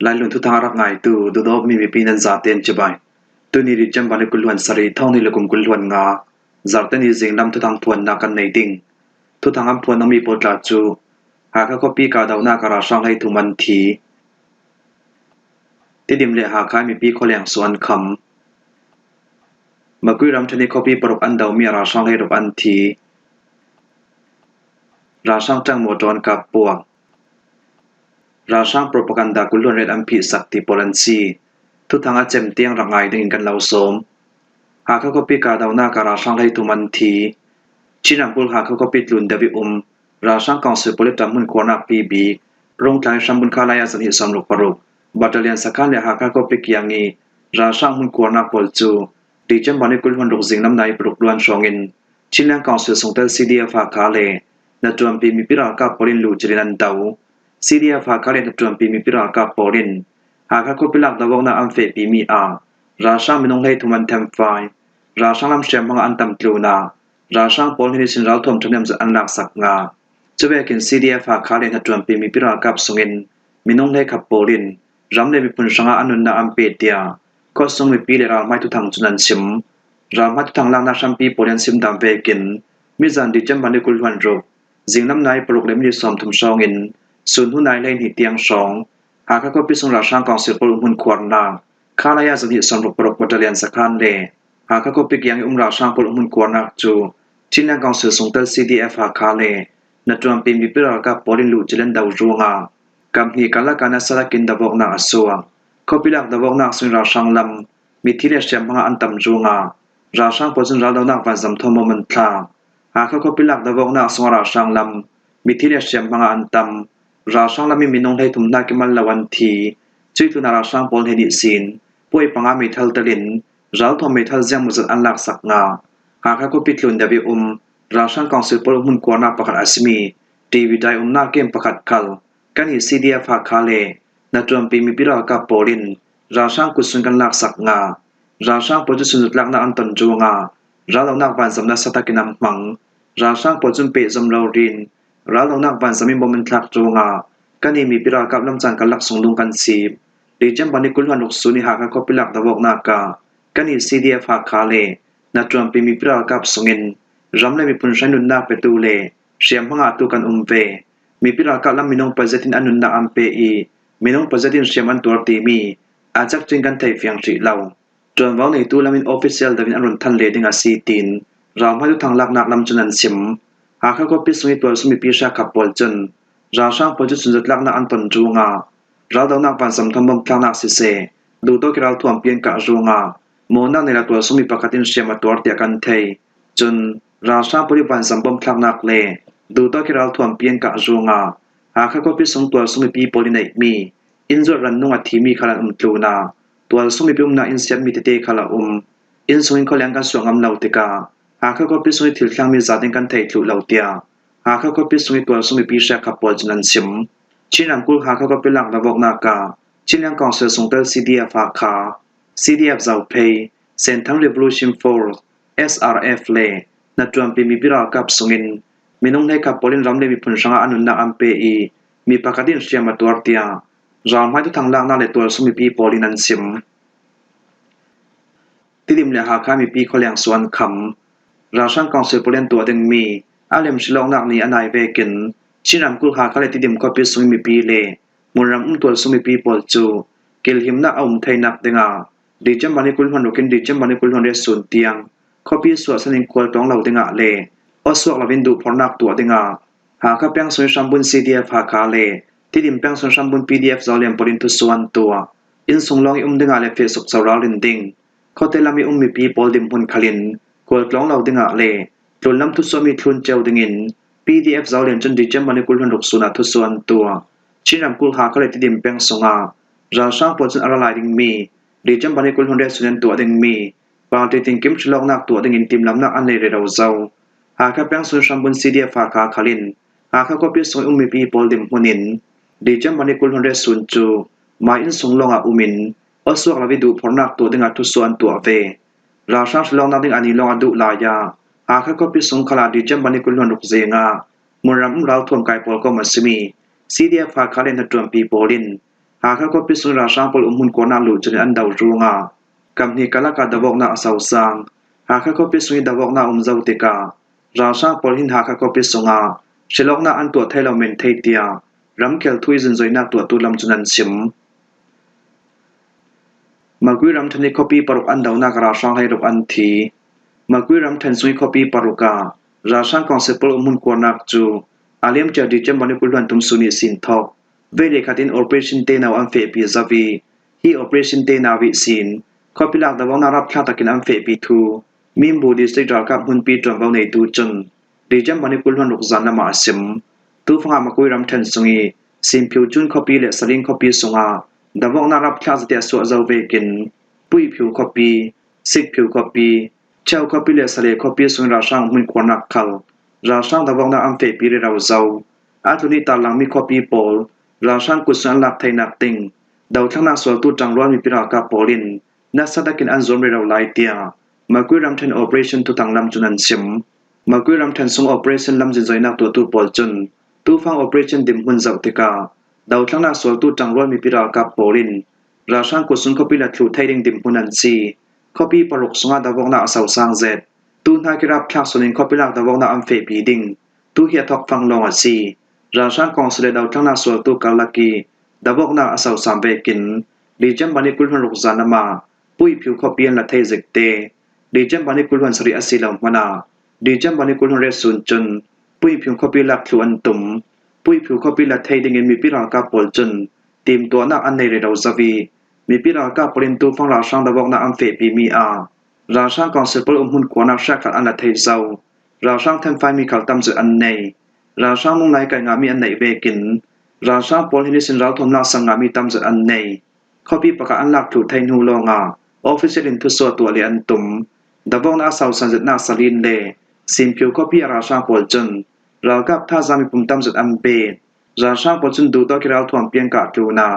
lai lun thu thang rak ngai tu du do mi pi nan za ten chabai tu ni ri cham ban kulwan sari thong ni lukum kulwan nga zartan ni jing lam thu thang phuan na kan nei ding thu thang am phuan mi potla chu ha ka copy ka daw na kara sang lai thu man thi ti dim le ha khai mi pi kholyang suan kham makui ram thani copy parok an daw mi ra sang lai rop an thi ra sang tang mo ton ka puak ra sang propaganda kulon red ampi sakti polansi thu thanga chem tiang rangai ding kan lo som ha ka copy ka daw na kara sang lai thu man thi chinam pul ha ka copy tlun dawi ra sang council politam mun kona pb rong tlai sambun khala ya san hi samlok paruk battalion sakhan le ha ka copy kyangi ra sang mun kona pol chu dijam bani kulhon rok jingnam nai pruk luan shongin chinlang council songtel cdf ha khale na tuam pi mi pira ka polin lu chirinan tau cdf ha khale na tuam pi mi pira ka polin ha ka copy lak dawok na am fe pi mi a ra sang minong lai thuman them fai ra sang lam shem hang an tam tluna ra sang pol ni sin ral thom thanem za an lak sak nga chubekin cdf ha khale na tuam pi mi pira kap sungin minong lai khap polin ramle mi pun sanga anun na am pe tia ko sung mi pi le ra mai thu thang chunan sim ra ma thu thang lang na sam pi polen sim dam vekin mi zan di cham bani kulwan ro jingnam nai program ni som thum songin sun hu nai lein hi tiang song ha ka ko pi sung ra sang council pol hun khwarna khala ya zani som ro prok battalion sakhan le ha ka ko pi kyang ra sang pol hun khwarna chu chinna council sungtal cdf ha khale na tuam pi mi pira ka polin lu chilen daw ruanga kamni kala kana sara kin dawok na aswa kopilak dawok na sun ra sang lam mi thile syam hanga antam ruanga ra sang pozun ra daw na van zam thomo man thla ha ka kopilak dawok na sun ra sang lam mi thile syam hanga antam ra sang lam mi minong thai thum na kemal lawan thi chui tu na ra sang pol heni sin poi panga mi thal talin ral thom mi thal jam muzat an lak sak nga ha ka kopitlun dawi ra sang council pol hun kwana pakhat asmi tv dai na kem pakhat kal kani cdf ha khale na tuam pi mi pira ka polin ra sang kusun kan lak sak nga ra sang position lak na anton juanga ra lo nak ban zamna satakinam mang ra sang pojun pe zam lo rin ra lo nak ban zami moment lak juanga kani mi pira ka lam chan kan lak songlung kan si ri jam bani kulhan ok suni ha ka kopilak dawok na ka kani cdf ha khale na tuam pi mi pira ka sungin ramle mi pun shanun na petule siam hanga tu kan umve mi pira ka lam minong pajetin anun na ampe i minong pajetin siam an tur ti mi ajak ching kan thai fiang tri law ton waw nei tu lamin official davin anun than le dinga si tin ram ha tu thang lak nak lam chunan sim ha kha ko pi sungi tor sumi pi sha khapol chun ra sang poju sunjat lak na anton juanga ra daw nak pan sam thambam thang nak si se du to kiral thuam pian ka juanga mo na ne la tor sumi pakatin siam tor ti kan thai chun ra sang puri pan sam bom thak nak le du to kiral thuam pian ka juanga ha kha ko pi sung tor sumi pi polinai mi injor ran nunga thimi khala tluna tual sumi pum na insiam mi te khala in sungin kholyang kan suangam lautika ha kha ko pi sui thil thlang mi zating kan thei thlu lautia ha kha ko pi sui tual sumi pi sha khapol chunan sim chinam kul ha kha ko pi lak dawok na ka chinang council sungtel cdf ha kha cdf zau pei senthang revolution force srf le na tuam pi mi pira kap sungin minong nei ka polin ramle mi phun sanga anun na ampe i mi pakatin siam atwar tia ram mai tu thang lang na le tual sumi pi polin an sim tidim le ha kha mi pi kholyang suan kham ra sang council polen tu adeng mi alem shilong nak ni anai vekin chinam kul ha khale tidim ko pi sumi pi le munram tual sumi pi pol chu kilhim na thainak denga dijam mani kul hon rokin dijam mani kul hon re sun tiang copy so sanin kol tong lo denga le oswak lavin du phornak tu denga ha kha pyang soi sambun cdf ha kha le tidim pyang soi sambun pdf zalem polin tu suan tua in sunglong denga le facebook sawral rin ding khotelami mi pi pol dim hun khalin kol tong lo denga le tlulam tu somi thlun cheu dingin pdf zalem chan dijam mani kul hon rok suna tu suan tua chinam kul ha khale tidim pyang songa ra sang pojun aralai ding mi dijam mani kul hon re sunen tu ding mi Party tingkim chlok nak tu ding in tim lam nak an le re zau ha kha pyang sun sambun cdf ha kha khalin ha kha copy soi mi pi pol dim hunin dijam mani kul hon re sun chu ma in sunglonga umin oswak lawi du phornak tu dinga tu suan tu ave ra sang shlong na ding ani long adu la ya ha kha copy sung khala dijam mani kul hon ruk zenga munram rau thom kai pol ko masmi cdf ha khalin na tuam pi polin หาเขาก็พิสุราช่างปลมุนกวนาลุจนอันดาวรูงากำนี้กะละกะดาวกนาอสาวสังหาเขาก็พิสุดาวกนาเจ้าติการาช่างปลหินหาเขาก็พิสุงาฉลองนาอันตัวไทยเราเมนไทยเตียรำเกลทุยจินจอยนาตัวตุลำจุนันชิมมากุยรำทันในคอปีปรุกอันดาวนากราช่างให้รกอันทีมากุยรำทันสุยคอปีปรุการาช่างกองเซปลมุนกวนักจูอาเลียมจะดิจมันกุลวันตุมสุนิสินทอกเวเลขัดิน operation เตนาวอันเฟปีซาวีฮี operation เตนาวิสินคอปีลักดาวนารับคลาตะกินอันเฟปีทูมิมบูดิสติกรากับหุนปีตรวงเวในตูจนดิจมันกุลวันลุกจานนามาสิมตูฟังมากุยรำทันสุยสินผิวจุนคอปีเลสลิงคอปีสุงาดาวนารับคลาสเตียสวเจ้าเวกินปุยผิวคอปีซิกผิวคอปีเจ้าคอปีเลสเลคอปีสุงราช่างหุนกวนักขลราช่างดาวนาอันเฟปีเรเราเจ้าอาตุนิตาลังมีคอปีโปลราช่างกุศลลักไทยนักติงดาวทั้งนาสวตูจังร้อนมีปิรากาโปลินนักสัตกินอันซอมเรเราไลเตียมากุยรำทัน operation ทุตังลำจุนันชิมมากุยรำทันส่ง operation ลำจินจอยนักตัวตูโปลจนตูฟัง operation ดิมหุนเจ้าติกาดาวทั้งนาสวตูจังร้อนมีปิรากาโปลินราช่างกุศลคอปีละทลุไทยดิงดิมหุนันซีคอปีปรกสงาดาวนาอสาวสางเซตตูนหากิรับคลาสนินคอปีลักดาวนาอันเฟปีดิงตูเฮียทอกฟังลงอซีราช่างกองเสด็จดาวทั้งนาสวตูกาลกีดาวนาอสาวสามเบกินดีจัมบันิกุลหันลุกจานามาปุยผิวคอปีนละไทยเจกเตดีจัมบันิกุลหันสริอสิลามนาดีจัมบันิกุลหันเรสุนจนปุยผิวคอปีลักทวนตุมปุยผิวคอปีละไทยดิงมีปิรากาปอลจนทีมตัวนักอันในเรดาวซาวีมีปิรากาปรินตูฟังราช่างดาวนาอันเฟปีมีอาราช่างกองเสปลหุนกวนักชักอันละไทยเจ้าราช่างแทมไฟมีข่าวตำจืออันในราช่างนุ่งไหลไก่งามีอันไหนเวกินราช่างปอลฮินิสินเราทมนาสังงามีตำจืออันในข้อปีประกาศอันลักถูไทยนูลงาออฟฟิเชียลินทุสวตัวเลียนตุมดาวนาสาวสันจิตนาสลินเลสิมผิวข้อปีราช่างปอลจนเรากับท่าจามีปุ่มตำจืออันเปราช่างปอลจนดูตัวกิราทวมเปียงกาตูนา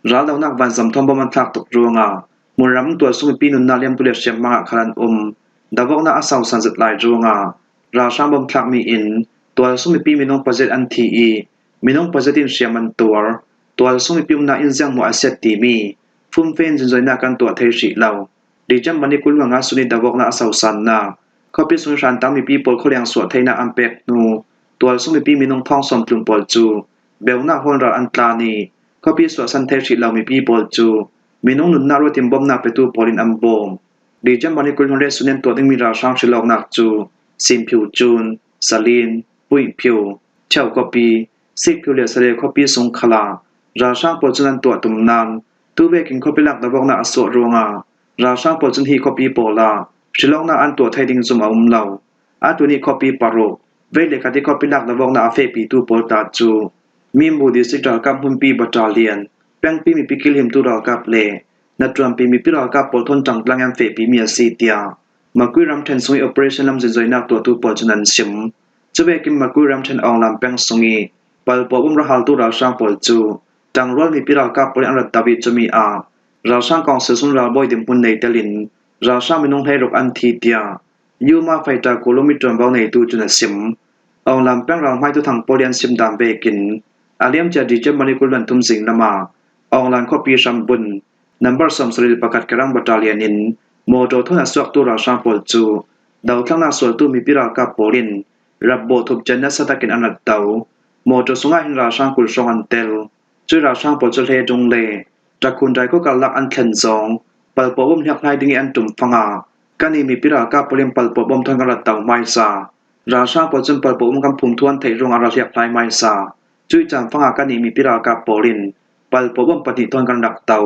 เราดาวนักวันสำทอมบมันทักตกรัวงามุนรำตัวสุมิปีนุนนาเลียมตุเลเชียมมาขลันดาวนาอาสาวสันจิตลายรัวงาราช่างบำทักมีอินตัวสุมิปีมีน้องประเจตอันทีมีน้องประเจตินเชียมันตัวสุมิปีมนาอินจังมัวเซตตีมีฟุ่มเฟนจินจอยนากันตัวเทชิเหล่าดิจัมมันนิกุลวังอาสุนิดาวนาอาสาวสันนาเขาพิสุนชันตั้งมีปีปอลเขาเลี้ยงสวดไทยนาอัมเป็กนูตัวสุมิปีมีน้องทองสมปลุงปอลจูเบลนาฮอนราอันตานีเขาพิสวดสันเทชิเหล่ามีปีปอลจูมีน้องหนุนนารติมบอมนาไปตูปอลินอัมบอมดิจัมบันิกุลฮอนเรสุเนนตัวดึงมีราช่างฉลองนักจูสิมผิวจูนสลินปุยผิวเช่ากอปีซิกผิวเลสเลคอปีสงขลาราช่างปอลจุนันตัวตุมนานตูเบกินคอปีลักดาวนาอสวรวงาราช่างปอลจุนฮีคอปีโปลาฉลองนาอันตัวไทยดิงซุมอุมเหล่าอาตัวนี้คอปีปาโรเวเลคาติคอปีลักดาวนาอเฟปีตูปอลตาจูมิมบูดิสิกรากับหุนปีบัตาเลียนแปงปีมีปิกิลหิมตุรากับเลนัดรวมปีมีปิรากับปอลทนจังกลางแอมเฟปีมีซีเตียมากุยรำเทนซุย operation ลำจินจอยนักตัวตูปอลจุนันชิมจะเวกิมมากุยรำเทนอองลำแปงซุงปัลปอบุมรหัลตุราช่างปอลจูจังรวมมีปิรากับปอลอันรัตดาวิจะมีราช่างกองเสือสุนราบอยดิมพุนในเตลินราช่างมีน้องให้รกอันทีเตียยูมาไฟตาโคโลมิตรเบาในตูจุนันชิมอองลำแปงรังไม้ตุทางปอลยันชิมดามเบกินอาเลียมจะดิจัมบันิกุลวันทุมสิงนามาอองลานคอปีชัมบุนนัมเบอร์สมสริลประกาศกรังบัตาเลียนินโมโตทนัสวักตุราช่างปอลจูดาวทั้งนาสวลตูมีปิรากับปอลินรับโบทุบจันนัสตะกินอนัดดาวโมโตสุงาหินราช่างกุลชงอันเตลจุราช่างปอลจุเลจงเลจากคุณใจก็กลักอันเข็นซองปัลปอบมหักไล่ดึงอันตุ่มฟังกันนี้มีปิรากับปอลินปัลปอบมทอนกระดาวไมซาราช่างปอลจุนปัลปอบมกำพุมทวนไทยรงอาราเรียกไล่ไมซาจุยจางฟังกันนี้มีปิรากับปอลินปัลปอบมปฏิทอนกันดักเตา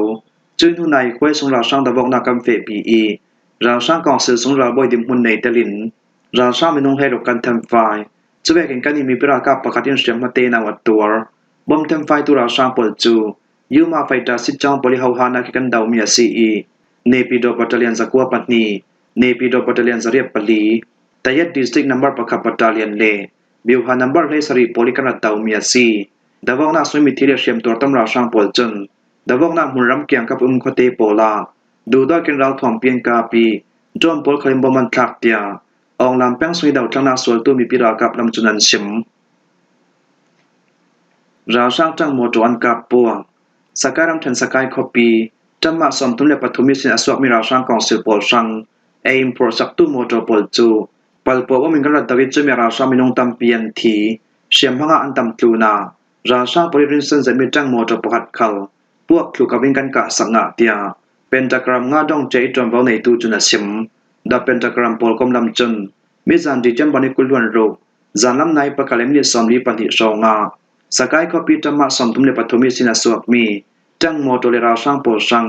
จุยทุนในควยสงราช่างดาวนากัมเฟปีราช่างกองเสือสงราบอยดิมหุนในเตลินราช่างมีน้องให้รกันทำไฟจะเวกินกันนี้มีปิรากับประกาศยินเสียงมาเตนาวัดตัวบอมทำไฟตุราช่างปอลจูยูมาไฟตาสิจองบริหาวานาคิกันดาวมีซีเนปิโดบัตเตเลียนสักวัวปัตนีเนปิโดบัตเตเลียนสเรียบปลีแต่ยัดดิสตริกนัมเบอร์ประคับบัตเตเลียนเลบิวฮานัมเบอร์เลสรีโพลิกันดาวมีซีดาวนาสวยมิทีเรียเชียมตัวตำราช่างปอลจนดาวนาหุ่นรำเกียงกับคเตโปลาดูดกันเราถ่อมเปียงกาปีจอมปอลคลิมบมันทักเตียอองลำแป้งสวยดาวทั้งนาสวลตัวมีปิรากับลำจุนันชิมราช่างจังโมโจอันกับปวง สกายรัมทันสกายคอปีจำมาสมทุนเลปฐุมิสินอสวกมีราช่างกองสิลปอลชังเอ็มโปรสักตุโมโตปอลจูปลปอว่ามิงกรัดดาวิดจูมีราช่างมีนงตัมเปียนทีเชียมพังอันตัมตลูนาราช่างปริรินสันจะมีจังโมโตปกัดเขาพวกคลูกวิงกันกะสังงะเตียเป็นตะกรัมงาดองใจจอมเบาในตูจุนสิมดาเป็นตะกรัมปอลกอมลำจุนมิจันดิจัมบันิกุลวันโรจานลำในปะกะเลมิสอมลีปันติโชงาสกายคอปีจำมาสมทุนเลปฐุมิสินอสวกมีจังโมโตเลราช่างปอลชัง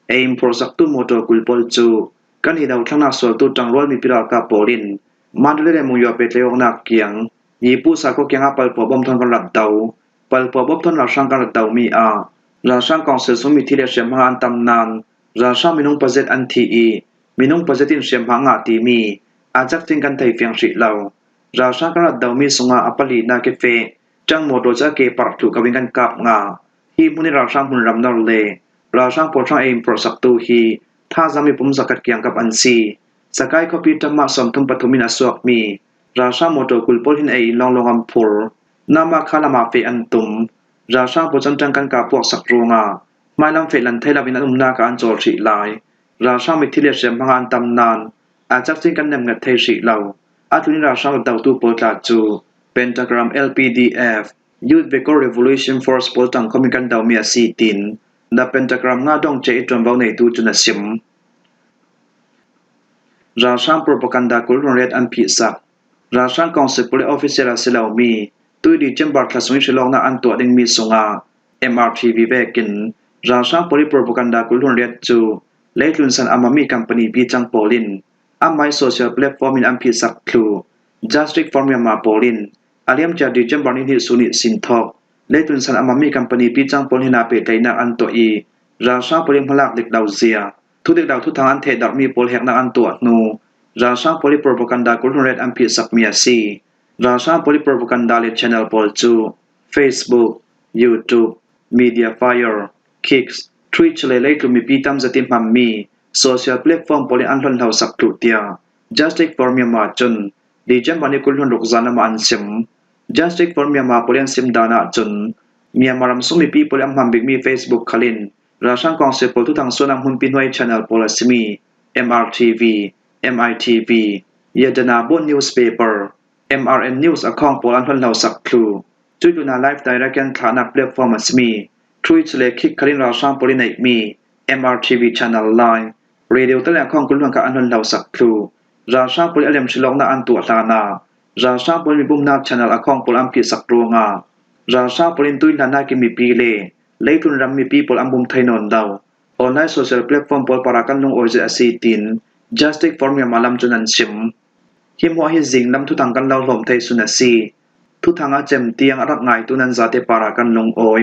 เอ็มโปรสักตุโมโตกุลปอลจูกันฮีดาวทั้งนาสวลตุจังรอลมีพิรากาปอลินมันเลเลมุยอเปเตโอนักเกียงยีปูสากก็เกียงอาปลปอบอมทอนกันลัดเตาปลปอบอมทอนราช่างกันลัดเตามีอาราช่างกองเสสมิทีเลเชียมหาอันตำนานราช่างมินงปะเจตอันทีอีมินงปะเจตินเชียมหางาตีมีอาจักติงกันไทยเฟียงสิเหลาราช่างกันลัดเตามีสงาอปลีนาเกเฟจังโมโตจะเกปรักถูกกับวิงกันกับงาฮีมุนิราช่างมุนรำนอลเลราช่างปอช่างเอ็มโปรสักตูฮีถ้าจะมีปุ่มสกัดเกียงกับอันซีสกายคอปีจำมาสมทุมปฐุมินาสวกมีราช่างโมโตกุลปอลหินเอลองลงอัมพูลนามาคาลามาเฟอันตุมราช่างปอจันจังกันกับพวกสักโรงาไม่ลำเฟลันเทลาวินันุมนาการโจรสิลายราช่างมิทิเลเชมพังอันตำนานอาจักจิงกันนำเงเทสิเหลาอาทุนิราช่างดาวตูโปตาจูเป็นตะกรัม LPDF Youth Vehicle Revolution Force ปอตังคอมิกันดาวเมียซีตินดาเป็นตะกรัมงาดองเจอิตรมเบาในตูจุนสิมราช่างโปรปกันดากุลโรงเรียนอันพิสักราช่างกองสิบปุริออฟฟิเซลาสิลามีตุยดีเจมบาร์คลาสวิชลองนาอันตัวดึงมีสงา MRTV เวกินราช่างปุริโปรปกันดากุลโรงเรียนจูเลกลุนสันอามามีคัมปานีปีจังโปลินอาไมโซเชียลแพลตฟอร์มอินอันพิสักคลู Justice for Myanmar โปลินอาเลียมจาดีเจมบาร์นิฮิสุนิสินทอกเลกลุนสันอามามีคัมปานีปีจังโปลินนาเปไตนักอันตัวอีราช่างปุริมพลักเล็กดาวเซียทุกเด็กดาวทุกทางอันเทดักมีโปลแหกนักอันตัวนูราช่างโปลิโปรปกันดากุลเรดอันพิสักเมียซีราช่างโปลิโปรปกันดาเลชแนลโปลจู Facebook YouTube Mediafire Kicks Twitch เลกลุ่มมีปีตั้มจะติมพัมมีโซเชียลแพลตฟอร์มโปลิอันทันเท่าสักตุเตีย Justice for Myanmar จนดีเจมบันกุลหนกจานามาอันซิม Justice for Myanmar โปลิอันซิมดานาจนเมียมารัมสุมีปีโปลิอันพัมบิกมี Facebook ขลินราช่างกองเสพโปลทุกทางส่วนนำหุ่นปินไว้ Channel โปลสมี MRTV MITV ยาดนาบน Newspaper MRN News อคองโปลันพันเหล่าสักครูจุดดูนาไลฟ์ไดเรกกันฐานะแพลตฟอร์มสมีทวิตเลคิกคลินราช่างโปลินมี MRTV Channel Line เรดิโอตะแลของกุลวังกะอันพันเหล่าสักครูราช่างโปลิอเลมฉลองนาอันตัวตานาราช่างโปลิมีบุมนา Channel อคองโปลัมพิสักโรงาราช่างโปลินตุยนานากิมีปีเลเลตุนรัมมีปีโปลัมบุมไทนนดาวออนไลน์โซเชียลแพลตฟอร์มโปลปารากันลงโอเจอซีตินJustice for Myanmar ลำจุนันชิมหิมหัวหิสิงลำทุทางกันเล่าลมไทยสุนัสีทุทางอาเจมเตียงรักไงตุนันซาเตปารากันลงโอย